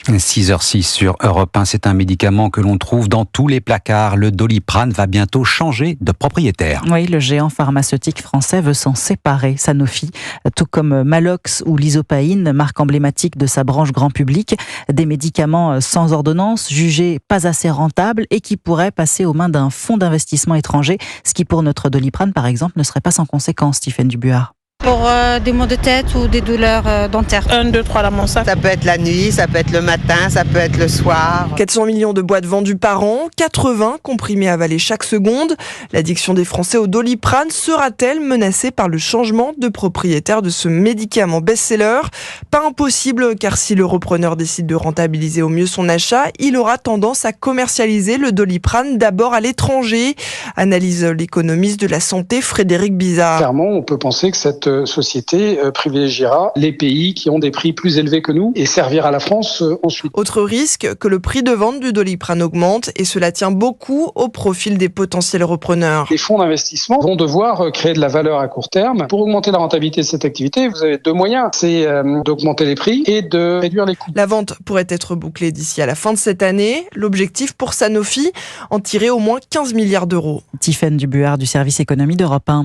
6h06 sur Europe 1, c'est un médicament que l'on trouve dans tous les placards. Le Doliprane va bientôt changer de propriétaire. Oui, le géant pharmaceutique français veut s'en séparer, Sanofi, tout comme Malox ou l'Isopaïne, marque emblématique de sa branche grand public, des médicaments sans ordonnance, jugés pas assez rentables et qui pourraient passer aux mains d'un fonds d'investissement étranger, ce qui pour notre Doliprane par exemple ne serait pas sans conséquence, Stéphane Dubuard. Pour des maux de tête ou des douleurs dentaires. 1, 2, 3 dans mon sac. Ça peut être la nuit, ça peut être le matin, ça peut être le soir. 400 millions de boîtes vendues par an, 80 comprimés avalés chaque seconde. L'addiction des Français au Doliprane sera-t-elle menacée par le changement de propriétaire de ce médicament best-seller ? Pas impossible, car si le repreneur décide de rentabiliser au mieux son achat, il aura tendance à commercialiser le Doliprane d'abord à l'étranger. Analyse l'économiste de la santé Frédéric Bizard. Clairement, on peut penser que cette société privilégiera les pays qui ont des prix plus élevés que nous et servira la France ensuite. Autre risque, que le prix de vente du Doliprane augmente et cela tient beaucoup au profil des potentiels repreneurs. Les fonds d'investissement vont devoir créer de la valeur à court terme. Pour augmenter la rentabilité de cette activité, vous avez deux moyens. C'est d'augmenter les prix et de réduire les coûts. La vente pourrait être bouclée d'ici à la fin de cette année. L'objectif pour Sanofi, en tirer au moins 15 milliards d'euros. Tiffaine Dubuard du service économie d'Europe 1.